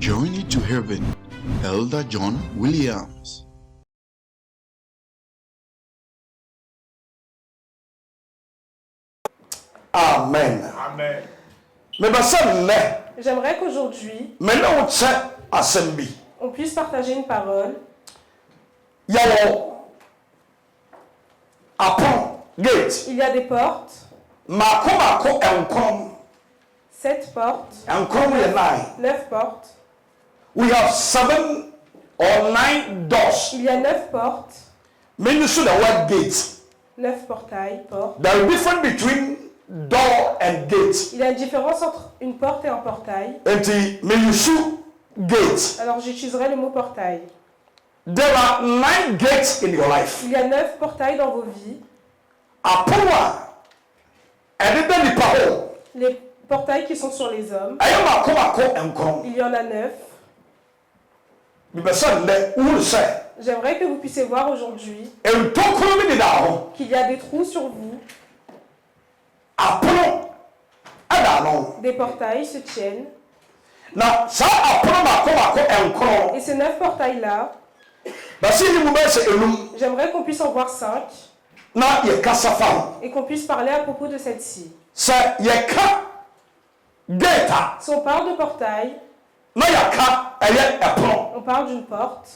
Journey to Heaven, Elder John Williams. Amen. Amen. J'aimerais qu'aujourd'hui, on puisse partager une parole. Il y a des portes. 7 portes. 9 portes. We have 7 or 9 doors. Il y a 9 portes. Many should the word gate. 9 portails, portes. There is difference between door and gate. Il y a une différence entre une porte et un portail. Gate. Alors j'utiliserai le mot portail. There are 9 gates in your life. Il y a 9 portails dans vos vies. Les portails qui sont sur les hommes. Il y en a 9. J'aimerais que vous puissiez voir aujourd'hui qu'il y a des trous sur vous. Des portails se tiennent. Et ces 9 portails-là, j'aimerais qu'on puisse en voir 5 et qu'on puisse parler à propos de celle-ci. Si on parle de portail, on parle d'une porte.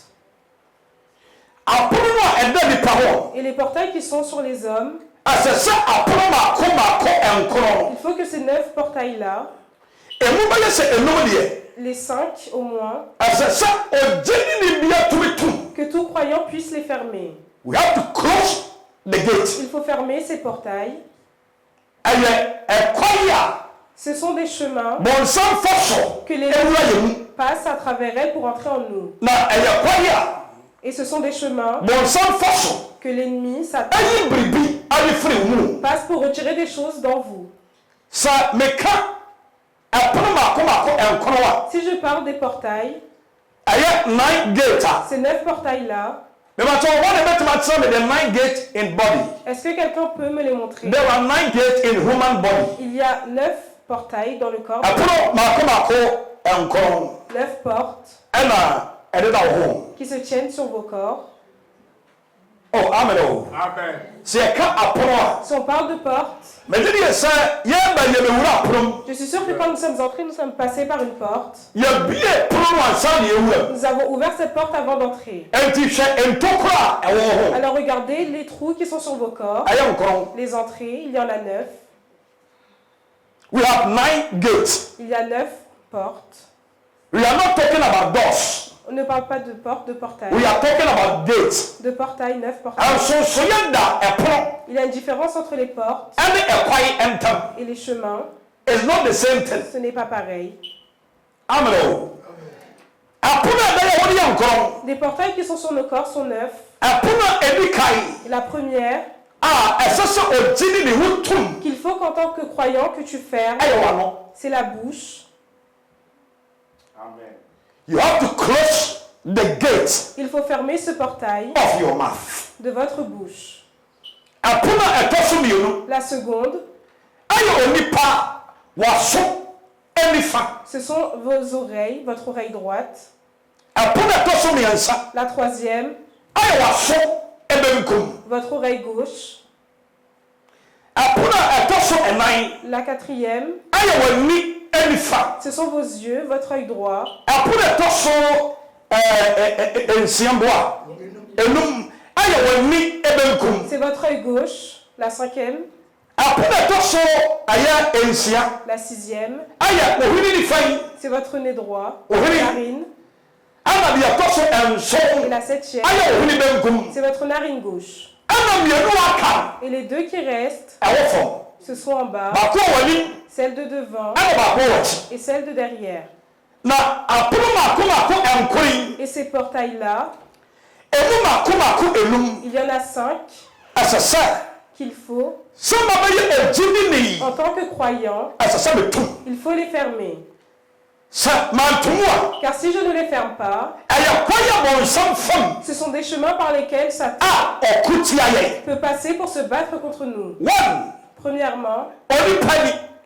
Et les portails qui sont sur les hommes, il faut que ces 9 portails-là, les 5 au moins, que tout croyant puisse les fermer. We have to close the gate. Il faut fermer ces portails. Ce sont des chemins que les gens passent à travers elles pour entrer en nous. Et ce sont des chemins que l'ennemi passe pour retirer des choses dans vous. Si je parle des portails, ces 9 portails-là, est-ce que quelqu'un peut me les montrer? There are 9 gates in human body. Il y a 9 portails dans le corps. 9 portes qui se tiennent sur vos corps. Oh, amen. Amen. Si on parle de portes, je suis sûr que quand nous sommes entrés, nous sommes passés par une porte. Nous avons ouvert cette porte avant d'entrer. Alors regardez les trous qui sont sur vos corps. Les entrées, il y en a 9. We have 9 gates. Il y a 9 portes. We are not talking about doors. On ne parle pas de porte, de portail. We are talking about gates. De portail, 9 portails. Il y a une différence entre les portes et les chemins. It's not the same thing. Ce n'est pas pareil. Amen. Les portails qui sont sur nos corps sont 9. La première, qu'il faut qu'en tant que croyant que tu fermes, c'est la bouche. Amen. You have to close the gate. Il faut fermer ce portail of your mouth. De votre bouche. La seconde, ce sont vos oreilles, votre oreille droite. La troisième, votre oreille gauche. La quatrième, ce sont vos yeux, votre œil droit. C'est votre œil gauche. La cinquième. La sixième. C'est votre nez droit. La narine. Et la septième. C'est votre narine gauche. Et les deux qui restent, ce sont en bas. Celle de devant et celle de derrière. Et ces portails-là, il y en a 5 qu'il faut, en tant que croyant, il faut les fermer. Car si je ne les ferme pas, ce sont des chemins par lesquels Satan peut passer pour se battre contre nous. Premièrement,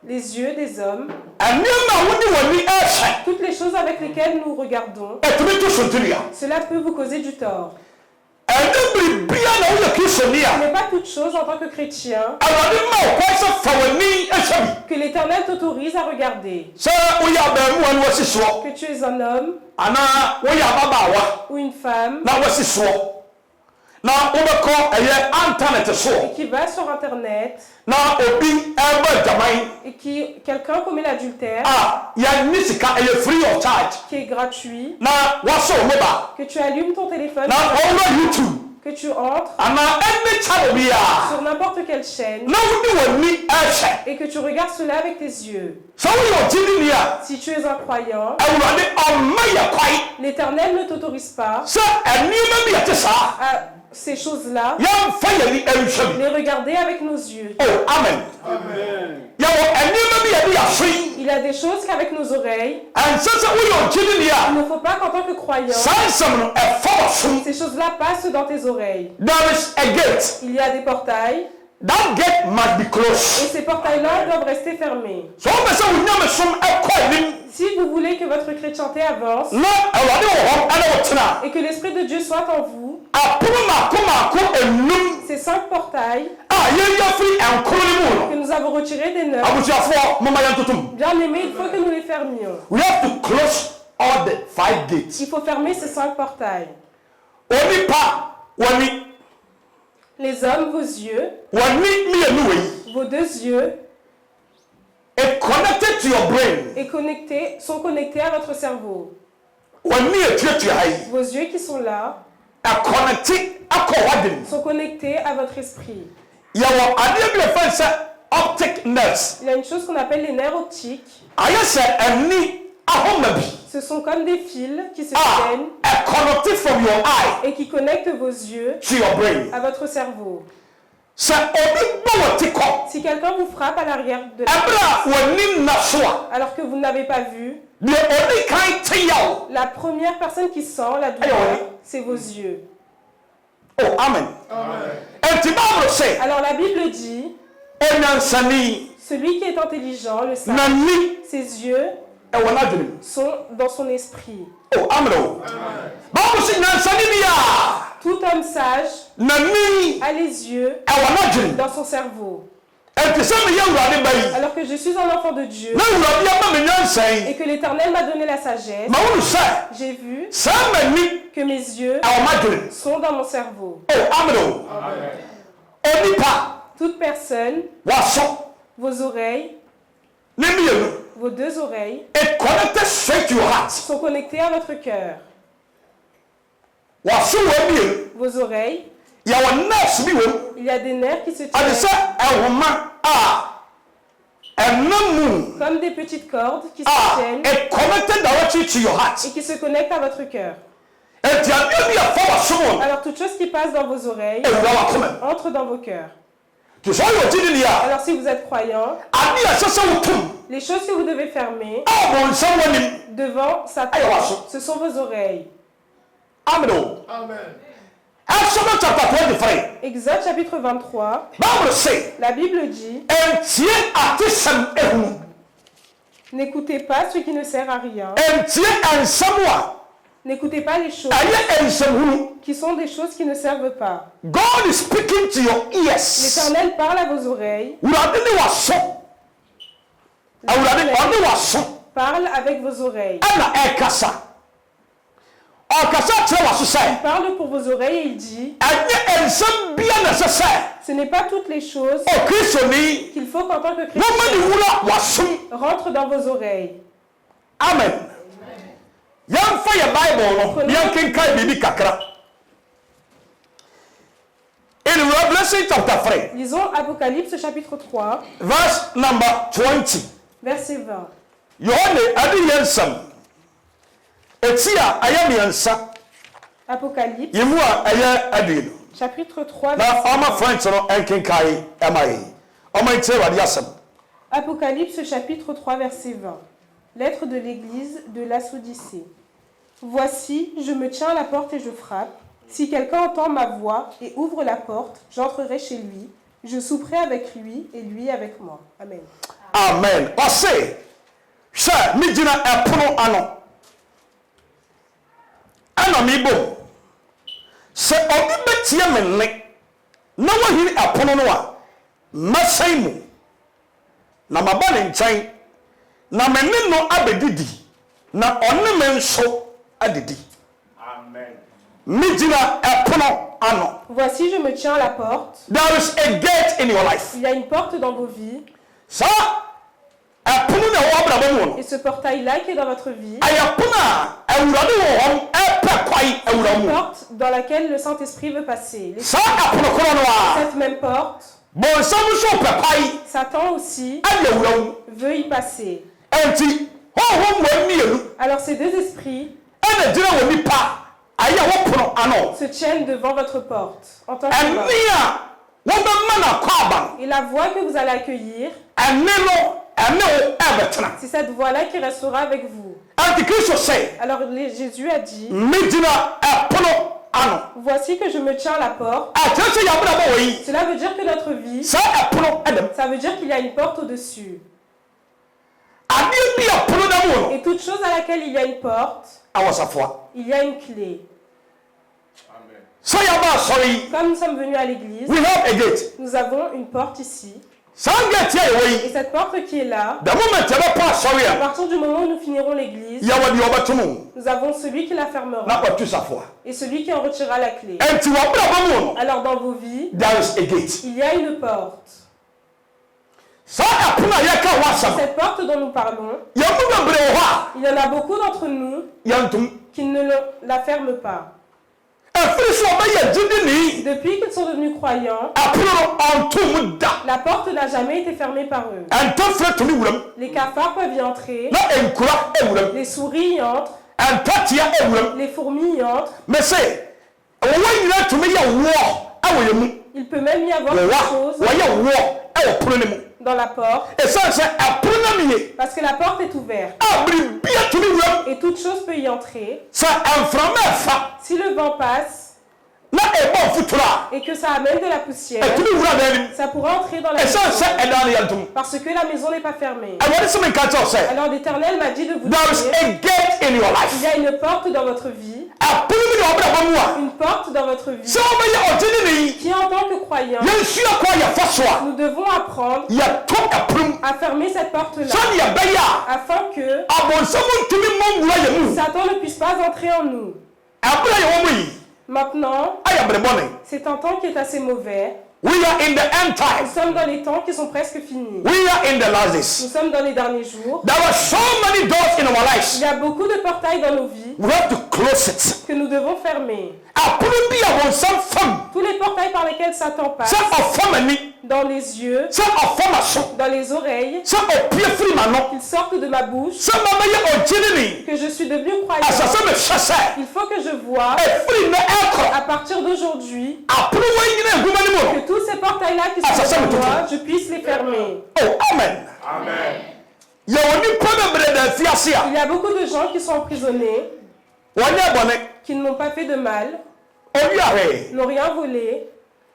les yeux des hommes, And toutes les choses avec lesquelles nous regardons, cela peut vous causer du tort. Ce n'est pas toute chose en tant que chrétien que l'Éternel t'autorise à regarder. Que tu es un homme ou une femme et qui va sur Internet et qui quelqu'un commet l'adultère qui est gratuit, que tu allumes ton téléphone, que tu entres sur n'importe quelle chaîne et que tu regardes cela avec tes yeux. Si tu es un croyant, l'Éternel ne t'autorise pas à ces choses-là, les regarder avec nos yeux. Oh, amen. Amen. Il y a des choses qu'avec nos oreilles, il ne faut pas qu'en tant que croyant, ces choses-là passent dans tes oreilles. Il y a des portails. That gate must be closed. Et ces portails-là doivent rester fermés. Si vous voulez que votre chrétienté avance et que l'Esprit de Dieu soit en vous, ces 5 portails que nous avons retirés des nœuds, bien aimés, il faut que nous les fermions. We have to close all the 5 gates. Il faut fermer ces 5 portails. Les hommes, vos yeux, vos 2 yeux, sont connectés à votre cerveau. Vos yeux qui sont là sont connectés à votre esprit. Il y a une chose qu'on appelle les nerfs optiques. Ce sont comme des fils qui se tiennent et qui connectent vos yeux à votre cerveau. Si quelqu'un vous frappe à l'arrière de la tête, alors que vous n'avez pas vu, la première personne qui sent la douleur, c'est vos yeux. Oh, amen. Alors la Bible dit, celui qui est intelligent, le sage, ses yeux sont dans son esprit. Oh, amen. Tout homme sage a les yeux dans son cerveau. Alors que je suis un enfant de Dieu et que l'Éternel m'a donné la sagesse, j'ai vu que mes yeux sont dans mon cerveau. Toute personne, vos oreilles, vos 2 oreilles sont connectées à votre cœur. Vos oreilles, il y a des nerfs qui se tiennent comme des petites cordes qui se tiennent et qui se connectent à votre cœur. Alors toute chose qui passe dans vos oreilles entre dans vos cœurs. Alors si vous êtes croyant, les choses que vous devez fermer devant Satan, ce sont vos oreilles. Amen. Exode chapitre 23, la Bible dit, n'écoutez pas ce qui ne sert à rien. N'écoutez pas les choses qui sont des choses qui ne servent pas. God is speaking to your ears. L'Éternel parle à vos oreilles. Parle avec vos oreilles. Il parle pour vos oreilles et il dit, ce n'est pas toutes les choses qu'il faut qu'en tant que chrétien rentre dans vos oreilles. Amen. In Revelation chapter 3, lisons Apocalypse chapitre 3, verse number 20. verset 20. Apocalypse chapitre 3, Apocalypse chapitre 3, verset 20. Lettre de l'église de Laodicée. Voici, je me tiens à la porte et je frappe. Si quelqu'un entend ma voix et ouvre la porte, j'entrerai chez lui Je souperai avec lui et lui avec moi. Amen. Amen. Ose, sɛ megyina ɛpono ano. Ɛna mebom. Sɛ obi bɛtie me nne, na wahiri ɛpono no a, mɛsɛn mu. Na maba ne nkyɛn, na me ne no abɛdidi, na ɔne me nso adidi. Amen. Megyina ɛpono ano. Voici, je me tiens à la porte. There is a gate in your life. Il y a une porte dans vos vies. Ça, ɛpono na ɛwɔ abrabɔ mu no. Et ce portail-là qui est dans votre vie, Ɛyɛ pono a Awurade wɔ hɔ ɛpɛ kwae awura une mu. porte dans laquelle le Saint-Esprit veut passer. Saa ɛpono koro no a, Cette même porte, bɔnsam nso pɛ kwae Satan aussi ɛde awura mu. veut y passer. Ɛnti honhom wɔ mmienu Alors ces deux esprits ɛna gyina wɔ nipa ayɛ wɔ pono ano. se tiennent devant votre porte en tant que Ɛne a wɔbɛma na kɔ aban. Et la voix que vous allez accueillir, Ɛne no ɛne wo ɛbɛtena. c'est cette voix-là qui restera avec vous. Ɛnti Kristo sɛ, Alors Jésus a dit, megyina ɛpono ano. voici que je me tiens à la porte. Akyerɛ sɛ yɛabrabɔ wɔ yi, Cela veut dire que notre vie, saa ɛpono ɛdɛm. ça veut dire qu'il y a une porte au-dessus. Adeɛ bi a pono da mu no, Et toute chose à laquelle il y a une porte, awɔsafoa. il y a une clé. Sɛ yɛaba asɔre yi, Comme nous sommes venus à l'église, we have a gate. nous avons une porte ici. Saa gate a yɛwɔ Et yi, cette porte qui est là, the moment yɛbɛpa asɔre à a, partir du moment où nous finirons l'église, yɛwɔ deɛ ɔbɛto mu, nous avons celui qui la fermera na ɔtu safoa. et celui qui en retirera la clé. Ɛnti wɔabrabɔ mu no, Alors dans vos vies, there is a gate. il y a une porte. Saa ɛpono a yɛka ho asɛm, Cette porte dont nous parlons, yɛn mu bebree wɔ hɔ a, il y en a beaucoup d'entre nous yɛntom. qui ne la ferment pas. Ɛfiri so ɔbɛyɛ gyidini, Depuis qu'ils sont devenus croyants, ɛpono no ɔnto mu da. la porte n'a jamais été fermée par eux. Ɛntɔfrɛ tumi wuram, Les cafards peuvent y entrer, na nkura ewuram, les souris y entrent, ɛntatea ewuram. les fourmis y entrent. Mɛ sɛ, wɔn nyinaa tumi yɛ woɔ ɛwɔ yɛn mu. Il peut même y avoir quelque Wɔwa, chose wɔyɛ woɔ ɛwɔ pono no mu. dans la porte, Ɛsiane sɛ ɛpono no mie, parce que la porte est ouverte a biribia tumi wuram. et toute chose peut y entrer. Sɛ ɛmframa ɛfa, Si le vent passe na ɛbɔ mfuturo a, et que ça amène de la poussière, ɛtumi wura dan nim. ça pourra entrer dans la Ɛsiane sɛ maison ɛdan no yɛntom. parce que la maison n'est pas fermée. Awurade sɛ menka kyerɛw sɛ, Alors l'Éternel m'a dit de vous there is dire, a gate in your il life. y a une porte dans votre vie, Ɛpono bi na ɔbrabɔ mu a, une porte dans votre vie, sɛ wɔbɛyɛ ɔgyidini, qui en tant que croyant, yɛnsua kɔ a yɛfa so a, nous devons apprendre yɛto ɛpono mu. à fermer cette porte-là, Sɛdeɛ ɛbɛyɛ a, afin que abɔnsam ntumi mmɔ nwura yɛn mu. Satan ne puisse pas entrer en nous. Ɛberɛ a yɛwɔ mu yi, Maintenant, ayɛ bere bɔne. c'est un temps qui est assez mauvais. We are in the end Nous time. sommes dans les temps qui sont presque finis. We are in the last Nous days. sommes dans les derniers jours. There are so many doors in our Il lives. y a beaucoup de portails dans nos vies We have to close it. que nous devons fermer. Apono bi a bɔnsam fam, Tous les portails par lesquels Satan passe, sɛ ɔfam ani, dans les yeux, sɛ ɔfam aso, dans les oreilles, sɛ ɔpue firi m'ano, qu'ils sortent de ma bouche, sɛ mabɛyɛ ɔgyidini, que je suis devenu croyant. ɛsɛ sɛ mehwɛ sɛ Il faut que je vois, ɛfiri nnɛ ɛkɔ, à partir d'aujourd'hui, apono wɔ yi nyina ahuma no mu que no. tous ces portails-là qui Ah, ça, sont ça me devant moi, touche. je puisse les fermer. Oh, amen. Yɛwɔ nipa bebree da afiase a, Il y a beaucoup de gens qui sont emprisonnés, wɔnyɛ bɔne, qui n'ont pas fait de mal, ɔwiare, n'ont rien volé,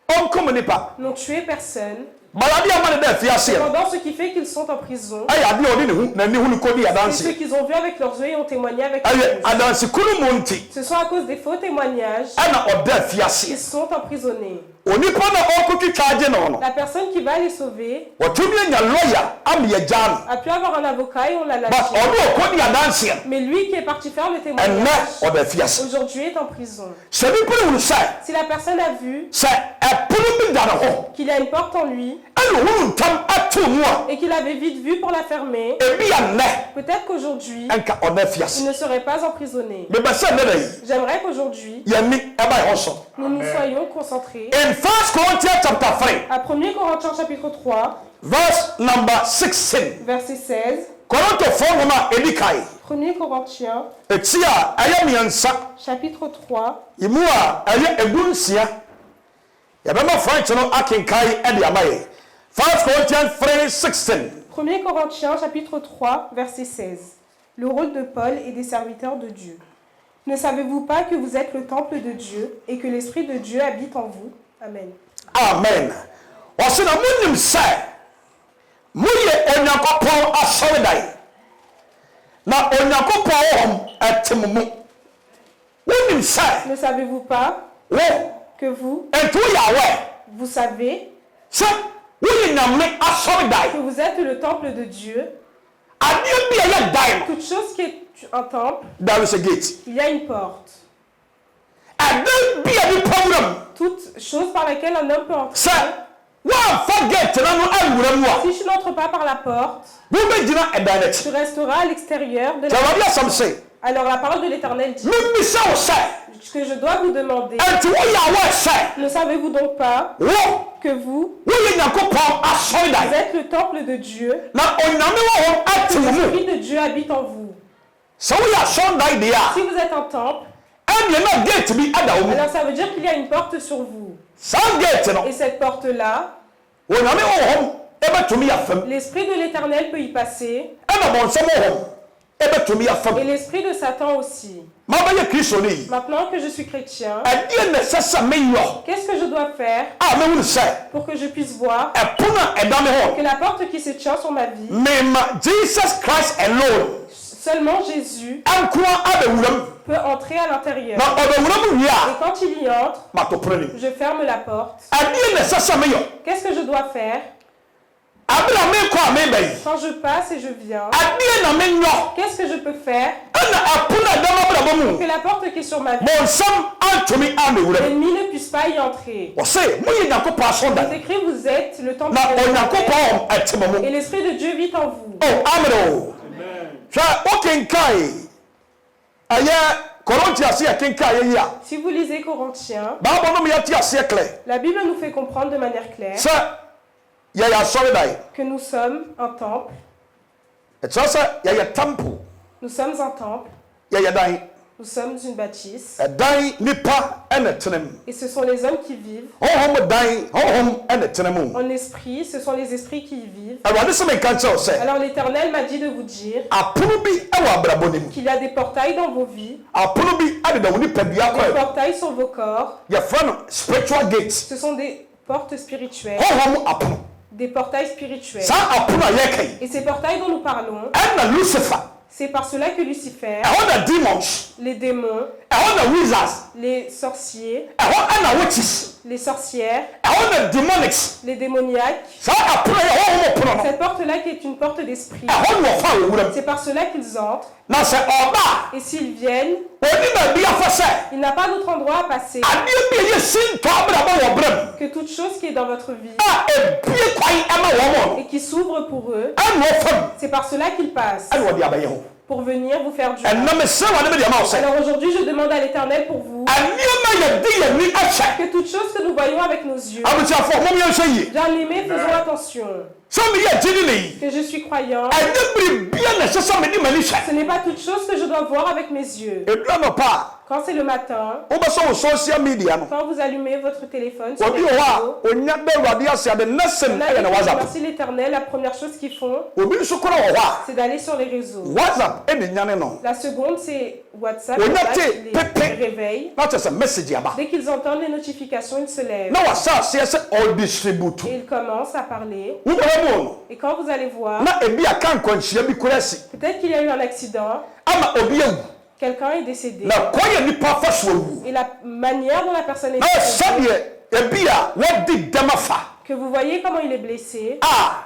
ɔnkom nipa. n'ont tué personne. Balade ama ne da afiase a, Pendant ce qui fait qu'ils sont en prison, ɛyɛ adeɛ a ɔde n'ani hu no kɔdi c'est adanse. ceux qu'ils ont vu avec leurs yeux et ont témoigné avec Ɛyɛ leurs yeux. adansekunu mu nti, Ce sont à cause des faux témoignages ɛna ɔda qu'ils afiase. sont emprisonnés. Onipa na ɔkɔtwitwa agye no no, La personne qui va les sauver wɔtumi anya lɔya ama yɛgyaa no. a pu avoir un avocat et on l'a But lâché. ɔno ɔkɔdi adanseɛ no, Mais lui qui est parti faire le ɛnnɛ témoignage, ɔda afiase. aujourd'hui est en prison. Sɛ nipa no hunu sɛ, Si la personne a vu sɛ ɛpono bi da ne ho, qu'il a une porte en lui ɛna ohunu ntam ato mu a, et qu'il avait vite vu pour la fermer, ebi nnɛ peut-être qu'aujourd'hui, ɛnka ɔda afiase. il ne serait pas emprisonné. Mebɛ sɛ nnɛ da yi, J'aimerais qu'aujourd'hui, yɛni ɛba yɛ hɔ so. nous nous soyons concentrés. In 1 Corinthians chapter 3, À 1 Corinthiens chapitre 3, verse number 16. verset 16. Korintofoɔ nwoma a ɛdi kae. 1 Corinthiens Eti a ɛyɛ mmiɛnsa, chapitre 3, emu a ɛyɛ egu nsia. Yɛbɛma French no akenkae ɛde ama yɛ. 1 Corinthians 3:16. 1 Corinthiens chapitre 3, verset 16. Le rôle de Paul et des serviteurs de Dieu. Ne savez-vous pas que vous êtes le temple de Dieu et que l'Esprit de Dieu habite en vous? Amen. Amen. ɔsɛ na monim sɛ moyɛ onyankopɔn asɔredan na onyankopɔn wɔm ɛtem mu wonim sɛ Ne savez-vous pas wo que vous, ɛnti woyɛ awɛ vous savez sɛ woyɛ nyame que asɔredan vous êtes le temple de Dieu? adeɛ bi a ɛyɛ dan no Toute chose qui est un temple, there is a gate il y a une porte. ɛdan bi a nipa wura mu Toute chose par laquelle un homme peut sɛ entrer. woamfa gate no no anwura mu a Si tu n'entres pas par la porte, wobɛgyina ɛdan no tu akyi resteras à l'extérieur de sɛ la awurade porte. asɛm se Alors la parole de l'Éternel dit membisa wo sɛ que je dois vous demander, ɛnti woyɛ awɛ sɛ ne savez-vous donc pas wo que vous woyɛ nyankopɔn asɔredan êtes le temple de Dieu, na onyame wɔ hɔ ate wo mu l'Esprit de Dieu habite en vous? sɛ woyɛ asɔredan deɛ a Si vous êtes un temple, ɛneɛ na gate bi ada wo mu alors ça veut dire qu'il y a une porte sur vous. saa gate no Et cette porte-là, onyame wɔ hɔ ɛbɛtumi yɛfam l'Esprit de l'Éternel peut y passer ɛna bɔnsɛm wɔ hɔ ɛbɛtumi et yɛfam l'Esprit de Satan aussi. mabɛyɛ kristoni yi Maintenant que je suis chrétien, ɛdeɛ na ɛsɛ sɛ meyɔ qu'est-ce que je dois faire a mehunu sɛ pour que je puisse voir ɛpono a ɛda me hɔ que la porte qui se tient sur ma vie, mema jesus christ alone seulement Jésus ɛnkoa abɛwura mu peut entrer à l'intérieur. na ɔbɛwura mu wie Et a quand il y entre, mato pono nim je ferme la porte. ɛdeɛ na ɛsɛ sɛ meyɔ Qu'est-ce que je dois faire abere a mekɔ a meba yi quand je passe et je viens? ɛdeɛ na menyɔ Qu'est-ce que je peux faire ɛna ɛpono a ɛda m'abrabɔ mu que la porte qui est sur ma vie, bɔnsɛm antumi amewura mu l'ennemi ne puisse pas y entrer? ɔse moyɛ nyankopɔn asɔredan C'est écrit, vous êtes le temple na de Dieu. onyankopɔn ɛte mo mu Et l'Esprit de Dieu vit en vous. o amere o hwɛ wokenkae ɛyɛ korinti ase yɛkenkae yi a Si vous lisez Corinthiens, baabɔ no meyɛte aseɛ klɛ la Bible nous fait comprendre de manière claire sɛ yɛyɛ asɔredan que nous sommes un temple, ɛkyerɛ sɛ yɛyɛ temple nous sommes un temple, yɛyɛ dan nous sommes une bâtisse, ɛdan nipa ɛna tena mu et ce sont les hommes qui vivent. honhom dan honhom ɛna tena mu En esprit, ce sont les esprits qui y vivent. awurade sɛ menka nkyerɛ wo sɛ Alors l'Éternel m'a dit de vous dire apono bi ɛwɔ abrabɔ no mu qu'il y a des portails dans vos vies, apono bi adeda wo nipadua des kɔɛ portails sur vos corps. yɛfrɛ no spiritual gate Ce sont des portes spirituelles, honhom apono des portails spirituels. saa apono a yɛka yi Et ces portails dont nous parlons, ɛna lucifer c'est par cela que Lucifer, ɛhɔ na demons les démons, ɛhɔ na wizards les sorciers, ɛhɔ ɛna witches les sorcières, ɛhɔ na demonics les démoniaques, saa apono yɛ honhom apono no cette porte-là qui est une porte d'esprit, ɛhɔ na ɔfa awuram c'est par cela qu'ils entrent. na sɛ ɔba Et s'ils viennent, a ɔni baabi afa sɛ il n'a pas d'autre endroit à passer adeɛ bi a ɛyɛ sintɔ abrabɔ wɔ berɛ mu que toute chose qui est dans votre vie a ebie kwan ɛma wɔn et qui s'ouvre pour eux. ɛna ɔfam C'est par cela qu'ils passent ɛna ɔde abɛyɛ ho pour venir vous faire du mal. ɛnna mesrɛ wɔ ne mede ama wo sɛ Alors aujourd'hui, je demande à l'Éternel pour vous nneɛma yɛde yɛni ahyɛ que toutes choses que nous voyons avec nos yeux, abusuafoɔ mom yɛnhwɛ yie bien-aimés, faisons attention. sɛ meyɛ gyidi ne yi Que je suis croyant, ɛnyɛ biribia na ɛhyɛ sɛ mede m'ani hwɛ ce n'est pas toute chose que je dois voir avec mes yeux. ɛdura nɔpa Quand c'est le matin, a wobɛsɛ wo social media no quand vous allumez votre téléphone, sur obi les wɔ réseaux, hɔ a ɔnya da awurade ase ade nɛsɛm là, ɛyɛ ne whatsapp merci l'Éternel, la première chose qu'ils font, obi nso kora wɔ hɔ a c'est d'aller sur les réseaux. whatsapp ɛne nyane no La seconde, c'est WhatsApp, On a là, été les pépé. réveils. na kyerɛ sɛ message aba Dès qu'ils entendent les notifications, ils se lèvent na wasa aseɛ sɛ ɔdistribute et ils commencent à parler. wobɛhɛ mu no Et quand vous allez voir, na ebi aka nkwanhyia bi kora asi peut-être qu'il y a eu un accident, ama obi awu quelqu'un est décédé. na kwan yɛ nipa fa so awu Et la manière dont la personne est na décédée, sɛdeɛ ebi a wɔdi dɛm afa que vous voyez comment il est blessé, a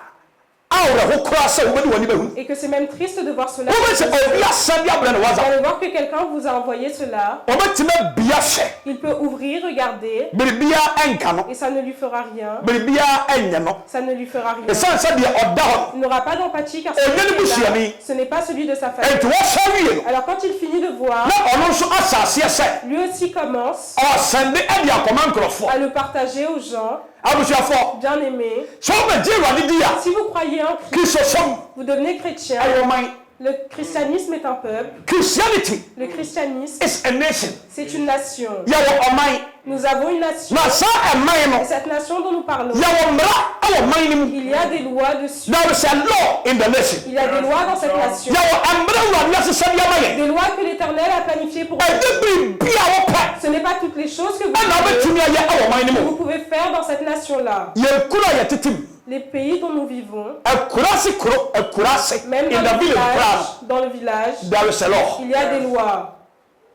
awerɛho koraa sɛ wobɛde w'ani bɛhu et que c'est même triste de voir cela. wobɛ sɛ obi asɛm de abrɛ ne Vous whatsapp allez voir que quelqu'un vous a envoyé cela. ɔbɛtumi abia hwɛ Il peut ouvrir, regarder, biribiaa ɛnka no et ça ne lui fera rien. biribiaa ɛnyɛ no Ça ne lui fera rien. ɛsiane sɛ deɛ ɔda hɔ Il n'aura pas d'empathie car Et celui il y a qui des est là, bouches, ce n'est pas celui de sa no famille. ɛnti wɔhwɛ wie no Alors quand il finit de voir, na ɔno nso asa aseɛ sɛ lui aussi commence ɔsɛnde de akɔma nkurɔfoɔ à le partager aux gens. abusuafoɔ Bien-aimés, sɛ wobɛgye awurade di a si vous croyez en Christ, kristosom vous devenez chrétien, ɛyɛ ɔman Le christianisme est un peuple. Christianity Le christianisme, is a nation. c'est une nation. Yɛwɔ ɔman. Nous avons une nation. Na saa ɛman no. Et cette nation dont nous parlons, Yɛwɔ mmara ɛwɔ ɔman no mu. il y a des lois dessus. There is a law in the nation. Il y a des lois dans cette nation. Yɛwɔ mmara wurade asesɛ de ama yɛn. Des lois que l'Éternel a planifiées pour Ɛnyɛ vous. biribi a wɔpɛ. Ce n'est pas toutes les choses que Ɛna wobɛtumi ayɛ ɛwɔ ɔman no vous mu. pouvez faire dans cette nation-là. Yɛn kuro a yɛtete mu. Les pays dont nous vivons, Ɛkurase kuro ɛkurase même in the village class dans le village, there is a law. il y a des lois.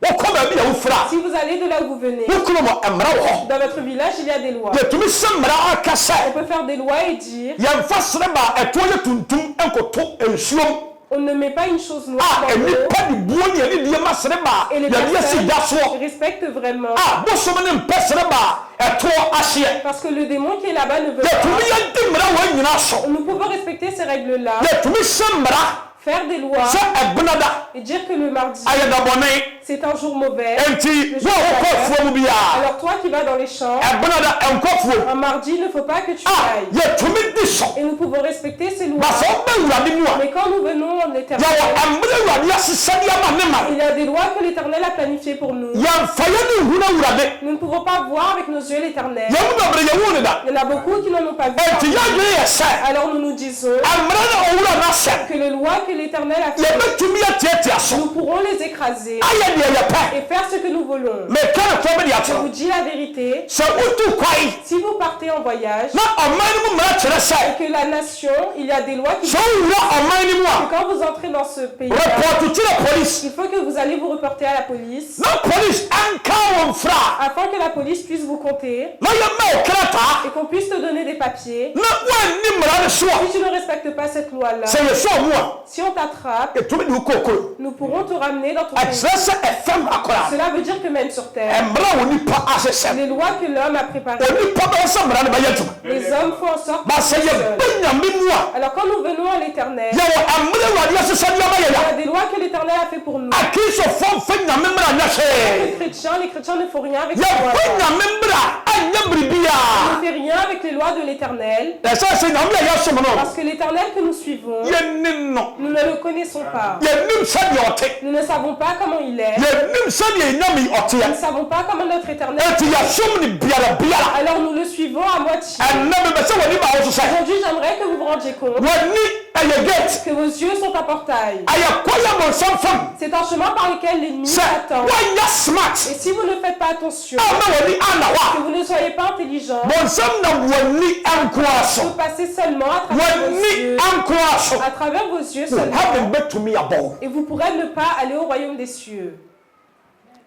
Wɔkɔ baabi a wofura. Si vous allez de là où vous venez, Wo kuro mu mmara wɔ hɔ. dans votre village, il y a des lois. Yɛtumi sɛ mmara aka On sɛ peut faire des lois et dire, yɛmfa sereba a ɛtoɔ yɛ tuntum nkoto nsuom. on ne met pas une chose noire A dans l'eau. nipa de buo ne yɛde deɛ ma sereba a Et les yɛde asi da personnes soɔ. respectent vraiment. A bosom ne mpɛ sereba a ɛtoɔ ahyeɛ. Parce que le démon qui est là-bas ne veut Yɛtumi pas. yɛdi mmara wɔ nyinaa so. Nous pouvons respecter ces règles-là, Yɛtumi sɛ mmara faire des lois sɛ ɛbena da et dire que le mardi, ayɛ dabɔne. c'est un jour mauvais. Enti wo a wokɔ afuo mu biara Alors toi qui vas dans les champs, ɛbena da ɛnkɔ afuo. un mardi, il ne faut pas que tu A ailles. yɛtumi di so. Et nous pouvons respecter ces lois. Na sɛ wobɛ wurade mu a Mais quand nous venons en éternel, yɛwɔ mmara wurade asesɛ de ama ne ma. il y a des lois que l'Éternel a planifiées pour nous. Yɛmfa yɛne nhuna wurade. Nous ne pouvons pas voir avec nos yeux l'Éternel. Yɛmu dɔbere yɛwu ne da. Il y en a beaucoup qui n'en ont pas vu. Enti yɛadwene yɛ sɛ Alors nous nous disons mmara ne ɔwura no asɛm que les lois que l'Éternel a faites, yɛbɛtumi atiatia so nous pourrons les écraser ayɛ deɛ yɛpɛ. et faire ce que nous voulons. Meka ne tɔ bi de Je ato. vous dis la vérité, Sɛ wotu kwae si vous partez en voyage na ɔman no mu mmara kyerɛ sɛ et que la nation, il y a des lois qui sɛ wowura ɔman no mu a quand vous entrez dans ce pays, repɔto kyerɛ police il faut que vous allez vous reporter à la police na police anka wo mfra afin que la police puisse vous compter na yɛma wo krataa et qu'on puisse te donner des papiers. na woanni mmara no so a Si tu ne respectes pas cette loi-là, sɛ yɛsɛ mu a si on t'attrape, ɛtumi de wo kookoro nous pourrons te ramener dans ton pays. ɛkyerɛ sɛ ɛfam akora Cela veut dire que même sur terre, mmara wo nipa ahyehyɛ les lois que l'homme a préparées, onipa bɛyɛ sɛ mmara no bɛyɛ adwuma les hommes font en sorte ba qu'ils sɛ soient yɛbɛ seuls. nyame mu a Alors quand nous venons à l'Éternel, yɛwɔ mmara wurade asesɛ de ama il y yɛya a des lois que l'Éternel a fait pour nous. akristofoɔ mfa nyame mmara nyɛ hwee Les chrétiens ne font rien avec les yɛfa lois. nyame mmara anyɛ On biribiaa ne fait rien avec les lois de l'Éternel ɛsɛ sɛ nyame a yɛsom no parce que l'Éternel que nous suivons, yɛnim no nous ne le connaissons pas. yɛnim sɛdeɛ ɔte Nous ne savons pas comment il est. yɛnim sɛdeɛ nyame Nous ne ɔteɛ savons pas comment notre Éternel ɛnti yɛsom ne biara biara Alors nous le suivons à moitié. ɛnnɛ mebɛ sɛ w'ani ma wo so sɛ Aujourd'hui, j'aimerais que vous vous rendiez compte w'ani ɛyɛ gate que vos yeux sont un portail. ɛyɛ kɔyɛ bɔnsam fam C'est un chemin par lequel l'ennemi sɛ attend. woanyɛ smart Et si vous ne faites pas attention, ama w'ani ana hɔ que vous ne soyez pas intelligent, a bɔnsam nam w'ani ankoa so vous passez seulement à travers vos w'ani yeux, ankoa so à travers vos yeux heaven seulement, bɛtumi abɔ wo. et vous pourrez ne pas aller au royaume des cieux.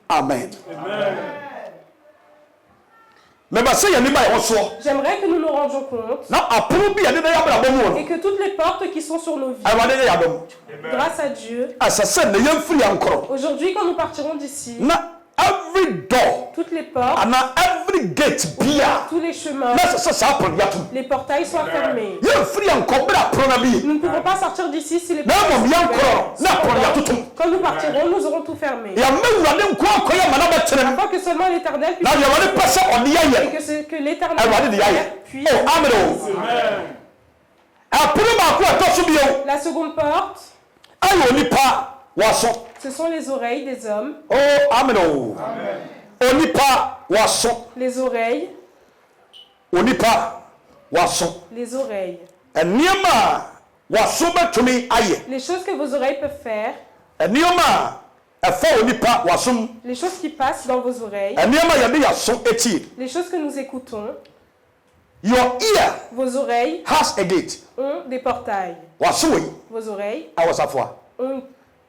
Amen. Mɛba sɛ yɛn nipa yɛ wɔ soɔ J'aimerais que nous nous rendions compte na apono bi yɛde ne yɛ abɛrɛ bɔ mu et wɔ que toutes les portes qui sont sur nos vies, no awurade ne yɛ abɛ mu grâce à Dieu, asɛ sɛ ne yɛn firi yɛn korɔ aujourd'hui quand nous partirons d'ici, na every door toutes les portes, ana every gate bia tous les chemins, na sɛ sɛ saa apono yɛato les portails soient fermés. yɛn firi yɛn kɔ bere apono na bi Nous ne pouvons pas sortir d'ici si les na mmom yɛn korɔ na apono yɛatoto Quand nous partirons, nous aurons tout fermé. yɛmma awurade nko akɔyɛ ma na bɛtene mu Afin que seulement l'Éternel na puisse deɛ wɔde pɛ sɛ ɔde et yɛyɛ que ce que l'Éternel awurade de yɛayɛ puisse. o amen o apono baako a ɛtɔ so bio La seconde porte, ayɛ onipa wɔaso ce sont les oreilles des hommes. o amen o onipa wɔaso Les oreilles, onipa wɔaso les oreilles. nneɛma a wɔaso bɛtumi ayɛ Les choses que vos oreilles peuvent faire, nneɛma a ɛfa onipa wɔasom les choses qui passent dans vos oreilles, nneɛma a yɛde yɛaso etie les choses que nous écoutons, your ear vos oreilles has a gate ont des portails. wɔaso wɔ yi Vos oreilles awɔsafoa ont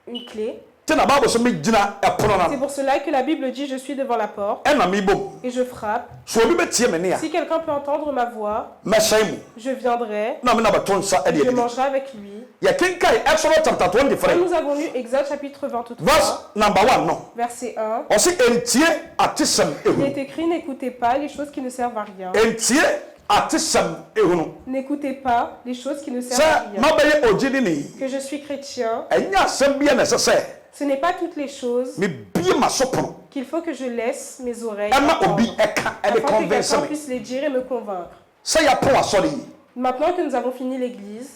une clé. te na baabu so megyina ɛpono C'est no pour cela que la Bible dit je suis devant la porte ɛna mebom et je frappe. so obi bɛtie me ne a Si quelqu'un peut entendre ma voix, mɛhyɛn mu je viendrai, na me na bɛto nsa ɛde je adi mangerai avec lui. yɛkenkae Exodus chapter Quand 23 nous avons lu Exode chapitre 23, verse number 1 no verset 1, ɔse entie atesɛm il ehunu est écrit n'écoutez pas les choses qui ne servent à rien. entie atesɛm ehunu N'écoutez pas les choses qui ne servent à sɛ rien. mabɛyɛ ogyidini Que je suis chrétien, ɛnyɛ asɛm bia na ɛsɛ sɛ ce n'est pas toutes les choses mebie ma so pono qu'il faut que je laisse mes oreilles ɛma entendre, obi ɛka ɛde afin que convince quelqu'un me puisse les dire et me convaincre. sɛ yɛapɔ asɔre yi Maintenant que nous avons fini l'église,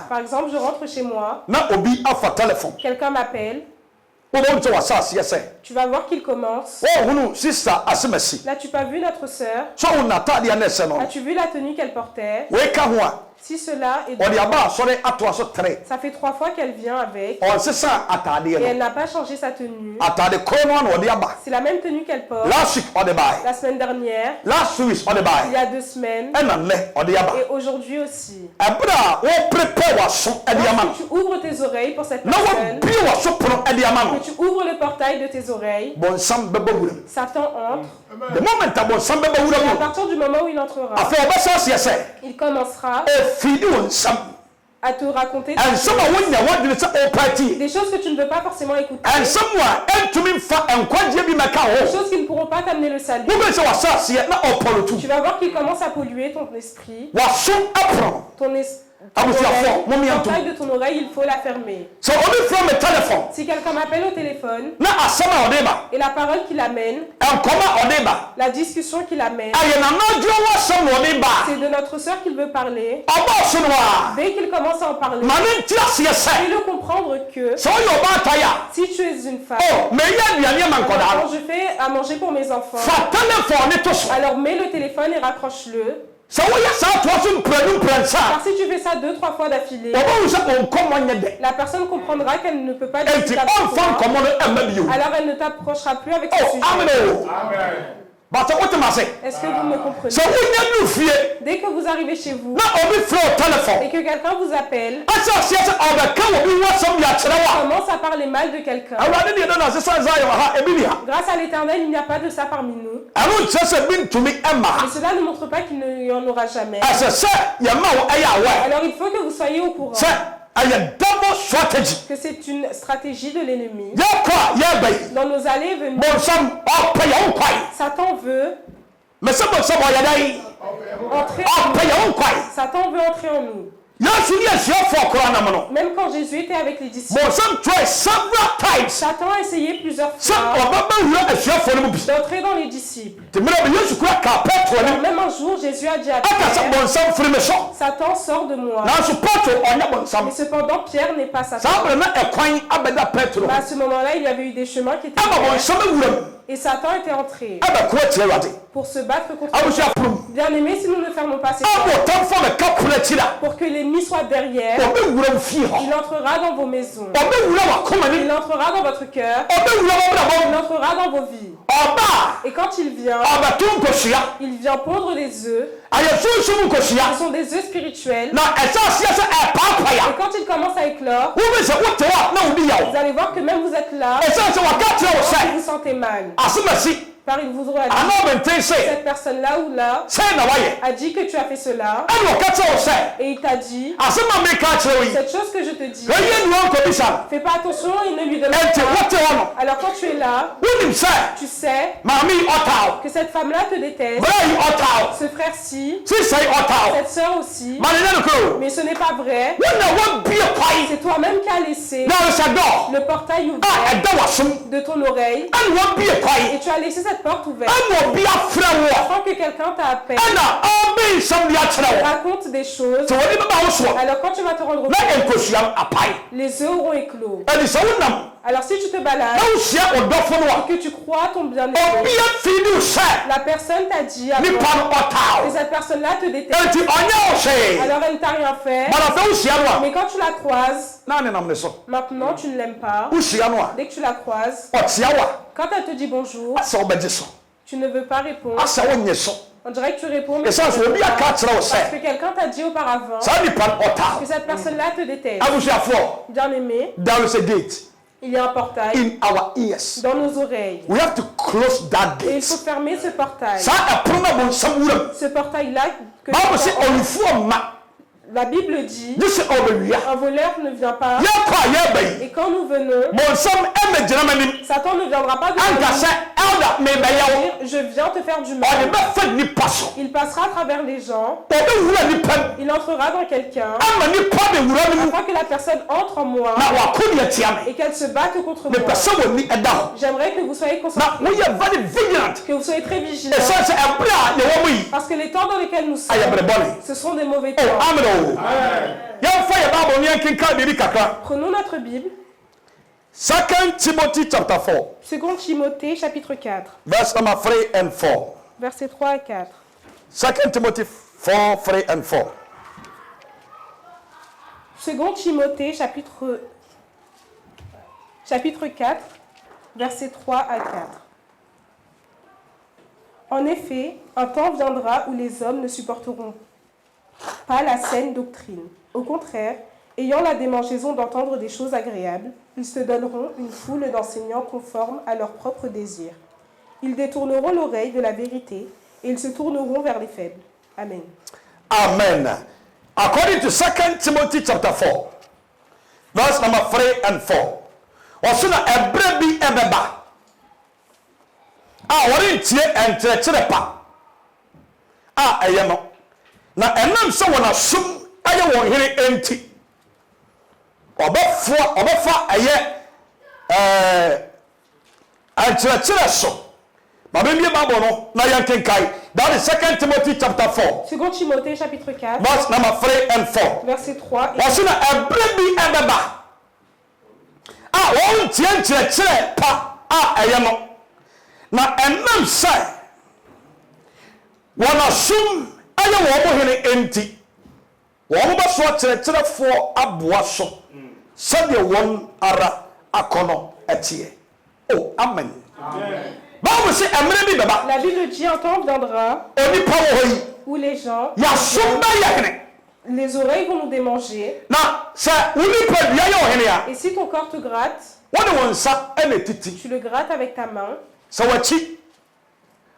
par exemple, je rentre chez moi, quelqu'un m'appelle, tu vas voir qu'il commence. Là, tu n'as pas vu notre sœur. As-tu vu la tenue qu'elle portait? Si cela est ça fait 3 fois qu'elle vient avec. Et elle n'a pas changé sa tenue. C'est la même tenue qu'elle porte. La semaine dernière. Il y a 2 semaines. Et aujourd'hui aussi. Lorsque tu ouvres tes oreilles pour cette personne, que tu ouvres le portail de tes oreilles, Satan entre. Et à partir du moment où il entrera, il commencera à te raconter des choses que tu ne veux pas forcément écouter. Des choses qui ne pourront pas t'amener le salut. Tu vas voir qu'il commence à polluer ton esprit. Le portail de ton oreille, il faut la fermer. Si quelqu'un m'appelle au téléphone et la parole qu'il amène, la discussion qu'il amène, c'est de notre sœur qu'il veut parler. Dès qu'il commence à en parler, fais-le comprendre que si tu es une femme, quand je fais à manger pour mes enfants, alors mets le téléphone et raccroche-le. Car si tu fais ça 2-3 fois d'affilée, la personne comprendra qu'elle ne peut pas discuter avec toi. Alors elle ne t'approchera plus avec ce sujet. Est-ce que vous me comprenez? Dès que vous arrivez chez vous et que quelqu'un vous appelle, commence à parler mal de quelqu'un. Grâce à l'Éternel, il n'y a pas de ça parmi nous. Mais cela ne montre pas qu'il n'y en aura jamais. Alors il faut que vous soyez au courant que c'est une stratégie de l'ennemi. Dans nos allées et venues, Satan veut entrer en nous. Même quand Jésus était avec les disciples, Satan a essayé plusieurs fois d'entrer dans les disciples. Alors, même un jour, Jésus a dit à Pierre, Satan sort de moi. Mais cependant, Pierre n'est pas Satan. À ce moment-là, il y avait eu des chemins qui étaient ouverts. Et Satan était entré pour se battre contre nous. Bien aimé, si nous ne fermons pas ces portes, pour que l'ennemi soit derrière, il entrera dans vos maisons. Il entrera dans votre cœur. Il entrera dans vos vies. Et quand il vient pondre des œufs. Ce sont des œufs spirituels. Et quand il commence à éclore, vous allez voir que même vous êtes là, vous vous sentez mal. Car il vous aura dit, cette personne-là ou là a dit que tu as fait cela. Et il t'a dit, cette chose que je te dis, fais pas attention et ne lui demande pas. Alors quand tu es là, tu sais que cette femme-là te déteste, ce frère-ci, cette soeur aussi. Mais ce n'est pas vrai. C'est toi-même qui as laissé le portail ouvert de ton oreille. Et tu as laissé cette porte ouverte. Afin que quelqu'un t'appelle, raconte des choses. Alors quand tu vas te rendre compte, les œufs auront éclos. Alors si tu te balades et que tu crois à ton bien-être, la personne t'a dit que cette personne-là te déteste. Alors elle ne t'a rien fait. Mais quand tu la croises, maintenant tu ne l'aimes pas. Dès que tu la croises, quand elle te dit bonjour, tu ne veux pas répondre. On dirait que tu réponds, mais parce que quelqu'un t'a dit auparavant que cette personne-là te déteste. Bien aimé, il y a un portail dans nos oreilles. Et il faut fermer ce portail. Ce portail-là que la Bible dit, un voleur ne vient pas. Et quand nous venons, Satan ne viendra pas de Je viens te faire du mal. Il passera à travers les gens. Il entrera dans quelqu'un. Afin que la personne entre en moi. Et qu'elle se batte contre moi. J'aimerais que vous soyez concentrés. Que vous soyez très vigilants. Parce que les temps dans lesquels nous sommes, ce sont des mauvais temps. Prenons notre Bible. 2 Timothy chapter 4. 2 Timothée chapitre 4. Verse number 3 and 4. Versets 3 à 4. 2 Timothy 4, 3 and 4. 2 Timothée chapitre 4, versets 3 à 4. En effet, un temps viendra où les hommes ne supporteront pas la saine doctrine. Au contraire, ayant la démangeaison d'entendre des choses agréables, ils se donneront une foule d'enseignants conformes à leurs propres désirs. Ils détourneront l'oreille de la vérité et ils se tourneront vers les faibles. Amen. Amen. According to 2 Timothy chapter 4, verse number 3 and 4. Osuna ebre bi ebeba. Wori ntie enkyerɛkyerɛ pa. Ɛyɛ no. Na ɛnam sɛ wɔn asom ayɛ wɔn hene enti. Ɔbɛfa ɛyɛ enkyerɛkyerɛ so. Mabemie Bible no na yɛnkenkae. That is 2 Timothy chapter 4. 2 Timothée chapitre 4. Verse number 3 and 4. Verset 3 et 4. Osuna ebre bi ebeba. Wɔn ntie enkyerɛkyerɛ pa ɛyɛ no. Na ɛnam sɛ wɔn asom ayɛ wɔn hene enti wɔn bɛso akyerɛkyerɛfoɔ aboa so sɛdeɛ wɔn ara akɔ no ɛteɛ. Oh, amen. Bible sɛ ɛmmerɛ bi bɛba. La Bible dit un temps viendra onipa wɔ hɔ yi où les gens, yɛasom bɛyɛ hene. les oreilles vont nous démanger. Na sɛ wonipa dua yɛ wɔ hene a. Et si ton corps te gratte, wɔde wɔn nsa ɛna titi. tu le grattes avec ta main. Sɛ wɔkyi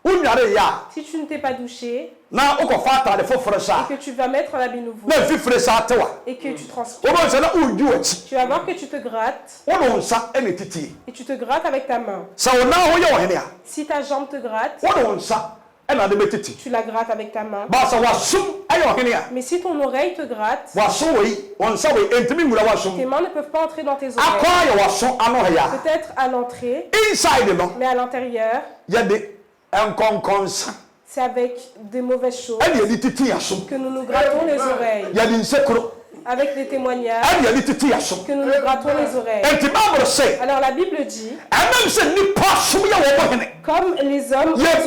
wonware yɛ a. Si tu ne t'es pas douché, na wokɔfa atade foforɔ sa. et que tu vas mettre un habit nouveau, na mfifire sa atewa. et que tu transpires, wɔbɛn sɛ na wodi wɔkyi. tu vas voir que tu te grattes. wɔde wɔn nsa ɛna titi. Et tu te grattes avec ta main. Sɛ wɔn nan ho yɛ wɔ hene a. Si ta jambe te gratte, wɔde wɔn nsa ɛna de bɛtiti. tu la grattes avec ta main. Baasa wasom ayɛ wɔ hene a. Mais si ton oreille te gratte, wasom wɔ yi wɔn nsa wɔ yi ntumi nwura wasom. tes mains ne peuvent pas entrer dans tes akɔ oreilles. ayɛ wasom ano ha ya. Peut-être à l'entrée, Inside no. mais à l'intérieur, yɛde nkɔnkɔnsa. c'est avec des mauvaises choses ɛna yɛde titi yasom. que nous nous grattons les oreilles. yɛde nsekuro. Avec des témoignages ɛna yɛde titi yasom. que nous nous grattons les oreilles. Enti Bible sɛ. Alors la Bible dit, ɛnam sɛ nipa som yɛ wɔn hene. comme les hommes qui leur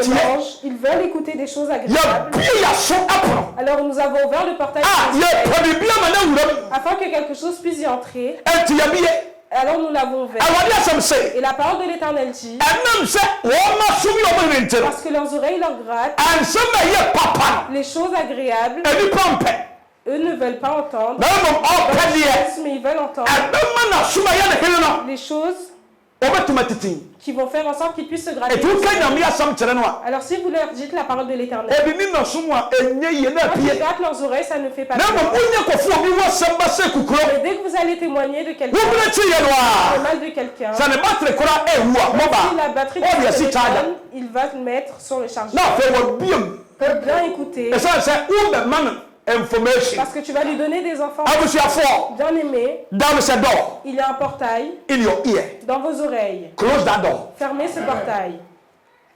démangent, ils veulent écouter des choses agréables. yɛbie yasom apono. Alors nous avons ouvert le portail yɛpɛ bibi ama na wura mu. afin que quelque chose puisse y entrer. Enti yɛbie. Alors nous l'avons ouvert. awurade asɛm sɛ. Et la parole de l'Éternel dit, ɛnam sɛ wɔn ma som yɛ wɔn hene nti no. parce que leurs oreilles leur grattent, ansɛm a ɛyɛ papa les choses agréables, no nipa mpɛ. eux ne veulent pas entendre, na mmom ɔpɛ deɛ. mais ils veulent entendre ɛbɛma na som a ɛyɛ ne hene no. les choses wɔbɛtuma titi. qui vont faire en sorte qu'ils puissent se gratter. etu ka nyame asɛm kyerɛ no a. Alors si vous leur dites la parole de l'Éternel, ebi ni na som a ɛnyɛ yie na quand ils apie. grattent leurs oreilles, ça ne fait pas na mmom bien. wonyɛ kɔfoɔ bi wɔ asɛm ba sɛ kukuro. Mais dès que vous allez témoigner de quelqu'un, wobɛrɛ kyi yɛ no le a. mal de quelqu'un, sɛ ne battery koraa ɛwu a si mɔba. la batterie de ɔde son asi charger. téléphone, il va le mettre sur le chargeur. na afei wɔ biom. Pour bien écouter, ɛsɛ sɛ wobɛma no information. parce que tu vas lui donner des enfants abusuafoɔ. bien aimés. down the door Il y a un portail in your ear. dans vos oreilles. Close that door. Fermez ce portail.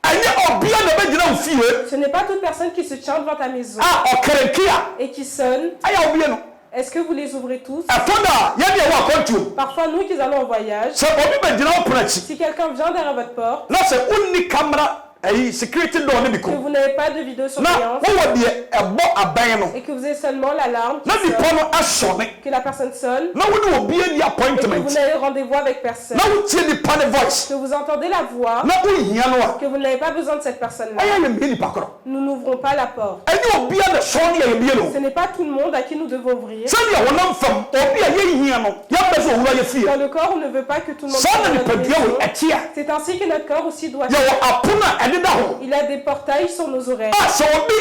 ɛnyɛ ɔbea na bɛgyina wo fie. Ce n'est pas toute personne qui se tient devant ta maison a ɔkɛrɛnki a. et qui sonne. ayɛ ɔbea no. Est-ce que vous les ouvrez tous? ɛfɔ da yɛdeɛ wɔ akɔntuo. Parfois, nous qui allons en voyage, sɛ obi bɛgyina wo pono akyi. si quelqu'un vient derrière votre porte, na sɛ wonni camera security door ne bi que ko. vous n'avez pas de na vidéosurveillance wowɔ deɛ ɛbɔ aban no. et que vous avez seulement l'alarme qui na nipa sonne, no asɔne. que la personne sonne na wone obi ani et que appointment. vous n'avez rendez-vous avec personne, na wotie nipa ne voice. que vous entendez la voix, na wohia no a. que vous n'avez pas besoin de cette personne-là, ɛyɛ yɛmbie nipa korɔ. nous n'ouvrons pas la porte. ɛnyɛ obia ne sɔɔ ne yɛyɛbie no. Ce n'est pas tout le monde à qui nous devons ouvrir. sɛdeɛ wɔnam fam obi a yɛhia no yɛmpɛ sɛ owura yɛ fie. Dans le corps, on ne veut pas que tout le monde saa na soit dans notre nipadua maison. wɔ akyi a. C'est ainsi que notre corps aussi doit yɛwɔ apono a ɛdeda ho. Il a des portails sur nos oreilles. a sɛ obi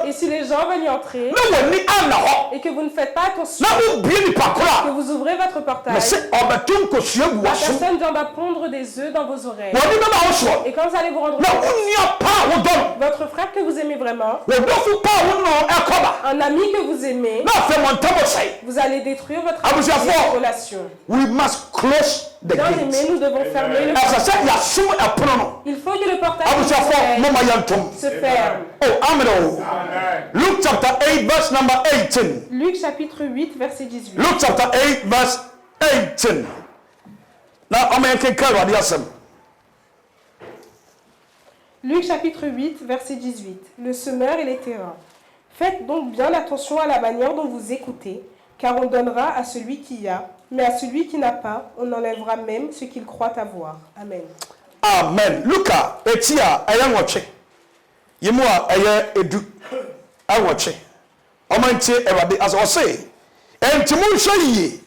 Et si les gens veulent y entrer et que vous ne faites pas attention, que vous ouvrez votre portail, la personne vient d'apprendre des œufs dans vos oreilles. Et quand vous allez vous rendre compte, votre frère que vous aimez vraiment, un ami que vous aimez, vous allez détruire votre relation. We must close the Bien gate. aimé, nous devons fermer le portail. Il faut que le portail se ferme. Oh, amen. Luke chapter 8, verse number 18. Luc chapitre 8, verset 18. Luke chapter 8, verse 18. Now, amen. Luc chapitre 8, verset 18. Le semeur et les terrains. Faites donc bien attention à la manière dont vous écoutez, car on donnera à celui qui a, mais à celui qui n'a pas, on enlèvera même ce qu'il croit avoir. Amen. Amen. Luka, etia, ayangoche. Yemua, aya edu. Awoche. Omantie ewade as I say. Entimu shoyi.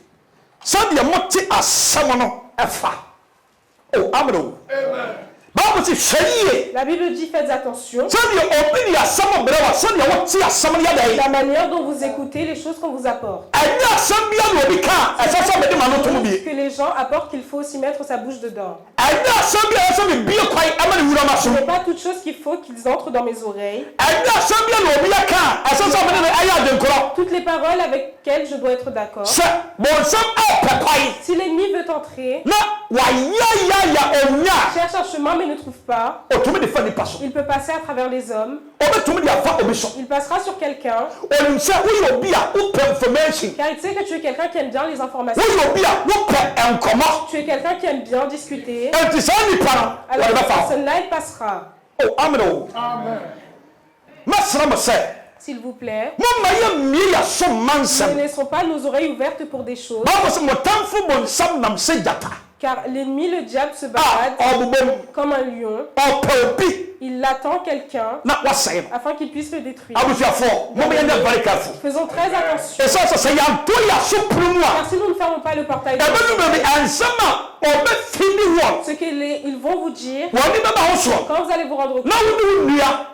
Sadia moti asamono efa. Oh, amen. Amen. La Bible dit faites attention. La manière dont vous écoutez les choses qu'on vous apporte. Que les gens apportent qu'il faut aussi mettre sa bouche dedans. Ce n'est pas toute chose qu'il faut qu'ils entrent dans mes oreilles. Toutes les paroles avec lesquelles je dois être d'accord. Si l'ennemi veut entrer, cherche un chemin mais ne trouve pas, il peut passer à travers les hommes, il passera sur quelqu'un, car il sait que tu es quelqu'un qui aime bien les informations, tu es quelqu'un qui aime bien discuter, alors cette personne-là il passera. Oh, amen. S'il vous plaît, ne laissons pas nos oreilles ouvertes pour des choses, car l'ennemi, le diable, se balade comme un lion. Il attend quelqu'un afin qu'il puisse le détruire. Faisons très attention. Car si nous ne fermons pas le portail, ce qu'ils vont vous dire, quand vous allez vous rendre compte,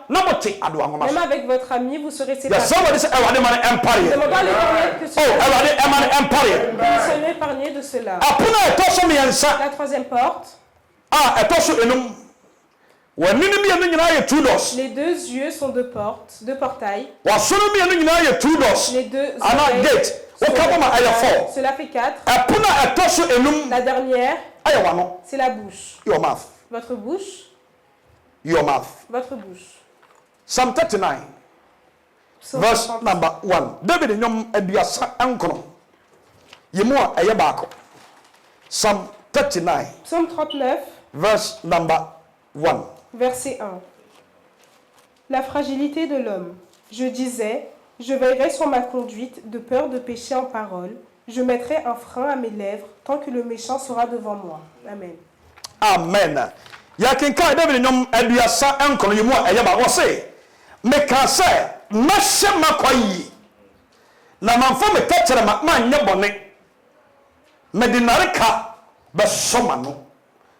même avec votre ami, vous serez séparés. Demandons à l'Éternel que nous soyons épargnés de cela. La troisième porte. Les deux yeux sont deux portes, deux portails. Les deux oreilles sont cela fait 4. La dernière, c'est la bouche. Votre bouche. Votre bouche. Psalm 39, verse number 1. David nyom aduasa ankono. Yemua ayabako. Psalm 39. Psalm 39. Verse number 1. Verset 1. La fragilité de l'homme. Je disais, je veillerai sur ma conduite de peur de pécher en parole. Je mettrai un frein à mes lèvres tant que le méchant sera devant moi. Amen. Amen. Yakinka David nyom aduasa ankono yemua ayabako say. Mekase mashe makwayi. Na manfo metachere ma nye bone. Medinarika besoma no.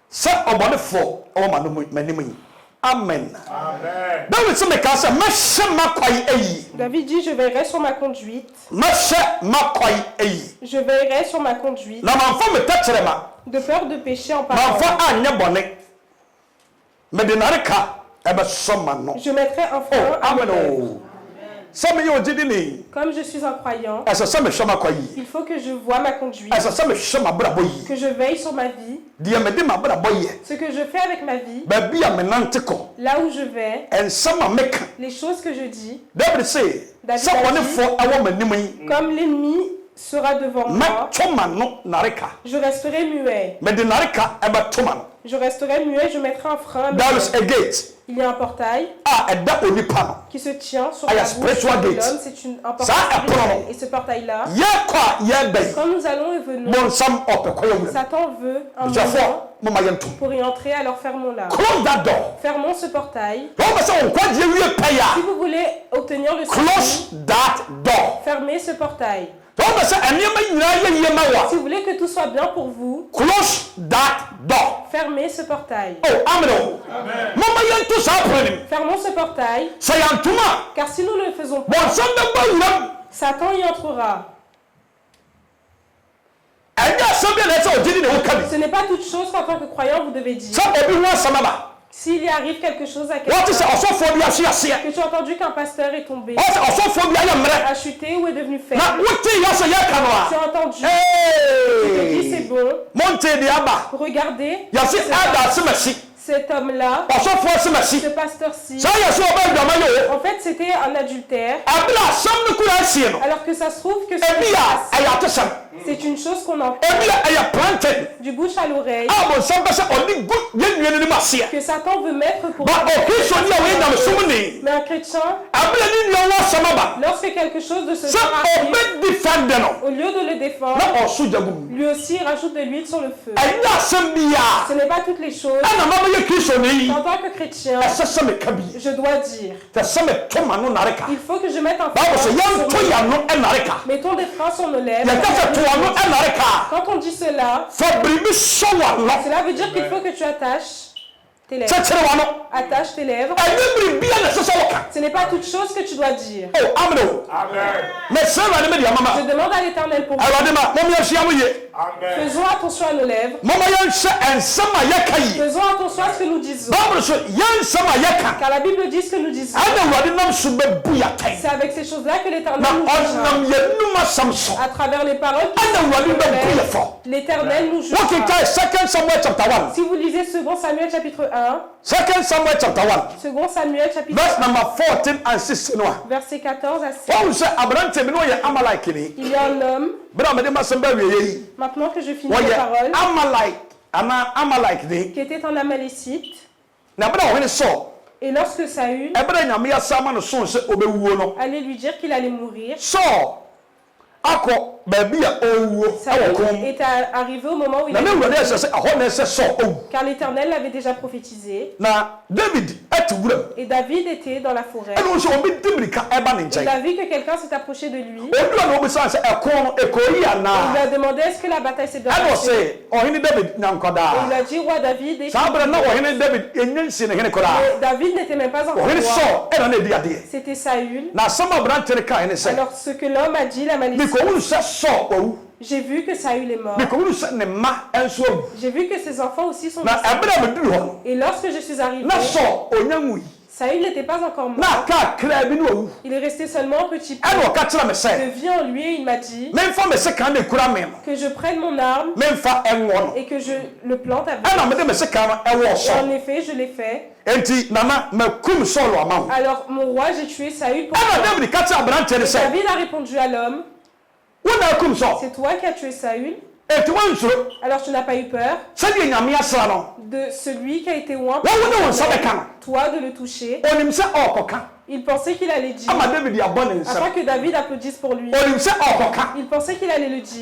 Se obode fo o ma no manimu. Amen. Amen. David se mekase mashe makwayi eyi. David dit je veillerai sur ma conduite. Mashe makwayi eyi. Je veillerai sur ma conduite. Na manfo metachere ma. De peur de pécher en parole. Manfo anye bone. Medinarika je mettrai un frein à mes lèvres. Comme je suis un croyant, il faut que je vois ma conduite, que je veille sur ma vie, ce que je fais avec ma vie, là où je vais, les choses que je dis. David a dit, comme l'ennemi sera devant moi, je resterai muet. Je resterai muet, je mettrai un frein. Il y a un portail qui se tient sur la bouche de l'homme. C'est un portail spirituel. Et ce portail-là, quand nous allons et venons, Satan veut un moment pour y entrer, alors fermons-la. Fermons ce portail. Si vous voulez obtenir le salut, fermez ce portail. Si vous voulez que tout soit bien pour vous, close that door. fermez ce portail. Oh, amen. Fermons ce portail, car si nous ne le faisons pas, Satan y entrera. Ce n'est pas toute chose qu'en tant que croyant vous devez dire. S'il y arrive quelque chose à quelqu'un, que tu as entendu qu'un pasteur est tombé, a chuté ou est devenu faible, tu as entendu, tu te dis c'est bon, regardez, cet homme-là, ce pasteur-ci, en fait c'était un adultère, alors que ça se trouve que c'est une chose qu'on entend du bouche à l'oreille, que Satan veut mettre pour mais un chrétien, lorsque quelque chose de ce genre arrive, au lieu de le défendre, lui aussi rajoute de l'huile sur le feu. Ce n'est pas toutes les choses qu'en tant que chrétien je dois dire. Il faut que je mette un frein sur nos lèvres. Mettons des freins sur nos lèvres. Quand on dit cela, cela veut dire qu'il faut que tu attaches tes lèvres. Attache tes lèvres. Ce n'est pas toute chose que tu dois dire. Je demande à l'Éternel pour vous. Faisons attention à nos lèvres. Faisons attention à ce que nous disons. Car la Bible dit ce que nous disons. C'est avec ces choses-là que l'Éternel nous jugera. À travers les paroles l'Éternel nous jugera. Si vous lisez 2 Samuel chapitre 1, 2 Samuel chapter 1. 2 Samuel chapitre 1, Verse number 14 and 16. versets 14 à 16. Il y a un homme, maintenant que je finis la parole, qui était un Amalécite. Et lorsque Saül allait lui dire qu'il allait mourir, Saül est arrivé au moment où il allait mourir, car l'Éternel l'avait déjà prophétisé. Et David était dans la forêt. Il a vu que quelqu'un s'est approché de lui. Il lui a demandé est-ce que la bataille s'est bien passée. Et il a dit roi David. Et David n'était même pas encore roi. C'était Saül. Alors ce que l'homme a dit, la malédiction. J'ai vu que Saül est mort. J'ai vu que ses enfants aussi sont morts. Et lorsque je suis arrivé, Saül n'était pas encore mort. Il est resté seulement un petit peu de vie en lui et il m'a dit que je prenne mon arme et que je le plante avec. Et en effet, je l'ai fait. Alors mon roi, j'ai tué Saül pour toi. David a répondu à l'homme, c'est toi qui as tué Saül. Alors tu n'as pas eu peur de celui qui a été oint par toi de le toucher. Il pensait qu'il allait dire afin que David applaudisse pour lui. Il pensait qu'il allait le dire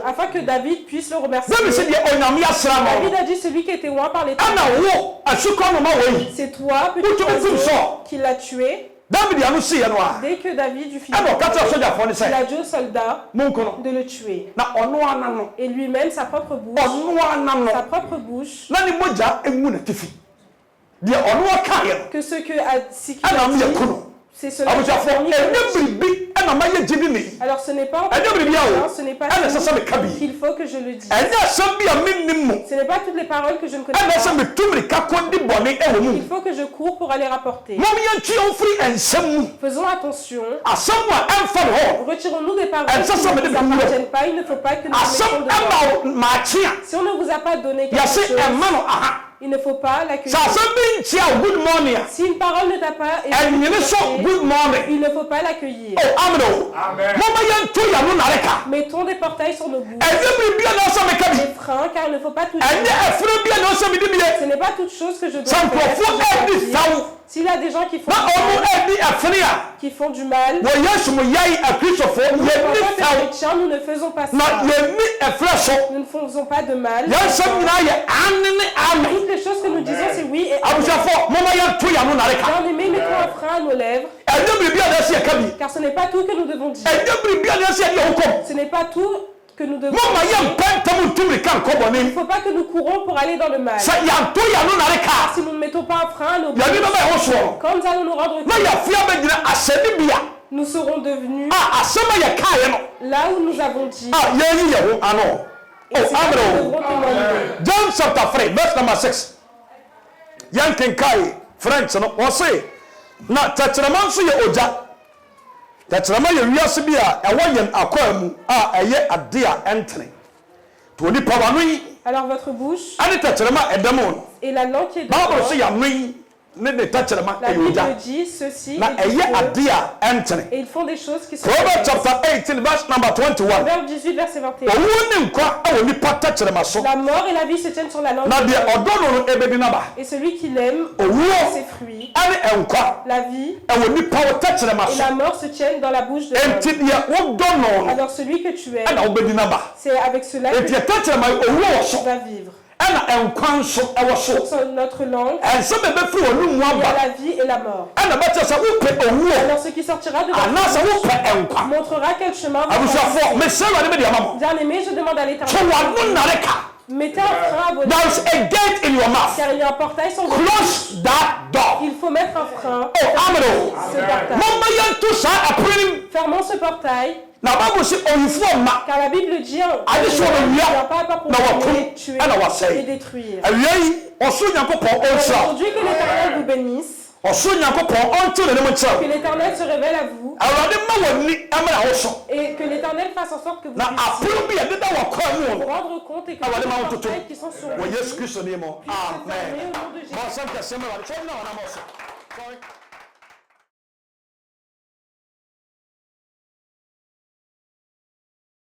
afin que David puisse le remercier. David a dit celui qui a été oint par l'Éternel. C'est toi, petit oiseau, qui l'a tué. Dès que David eut fini, il a dit aux soldats de le tuer. Et lui-même, sa propre bouche, que ce que a dit, c'est cela. Alors ce n'est pas ce n'est pas qu'il faut que je le dise. Ce n'est pas toutes les paroles que je ne connais pas. Il faut que je cours pour aller rapporter. Faisons attention. Retirons-nous des paroles qui ne nous appartiennent pas. Il ne faut pas que nous mettons dedans. Si on ne vous a pas donné quelque chose, il ne faut pas l'accueillir. Si une parole ne t'a pas été il ne faut pas l'accueillir. Mettons des portails sur nos bouches. Des freins, car il ne faut pas tout dire. Ce n'est pas toute chose que je dois faire. S'il y a des gens qui font du mal, nous ne faisons pas ça. Nous ne faisons pas de mal. Toutes les choses que nous disons, c'est oui et amen. Bien-aimés, mettons un frein à nos lèvres. Car ce n'est pas tout que nous devons dire. Ce n'est pas tout que nous devons dire. Il ne faut pas que nous courons pour aller dans le mal. Si nous ne mettons pas un frein à nos bouches, quand nous allons nous rendre compte, nous serons devenus là où nous avons dit. Et c'est là que nous devrons témoigner. John chapter 3, verse number 6. Yankenkai, French, on say, na tachiraman so ye oja. Tachirama ye wiase bi a ewo yen akwamu a eye ade a entene. To ni pawanu. Alors votre bouche et la langue qui est dedans. La Bible dit ceci, et ils font des choses qui sont Proverbs chapter 18, verse number 21. Proverbe 18, verset 21. La mort et la vie se tiennent sur la langue. Et celui qui l'aime, ses fruits. La vie et la mort se tiennent dans la bouche de l'homme. Alors celui que tu aimes, c'est avec cela que tu vas vivre. Sur notre langue, il y a la vie et la mort. Alors ce qui sortira de votre bouche montrera quel chemin vous passez. Bien-aimé, je demande à l'Éternel, mettez un frein à votre bouche, car il y a un portail sur votre bouche. Il faut mettre un frein ce portail. Fermons ce portail. Car la Bible dit, il n'y a pas pour tuer et détruire. Aujourd'hui, que l'Éternel vous bénisse. Que l'Éternel se révèle à vous. Et que l'Éternel fasse en sorte que vous puissiez vous rendre compte et que les portails qui sont sur vous puissent se fermer au nom de Jésus.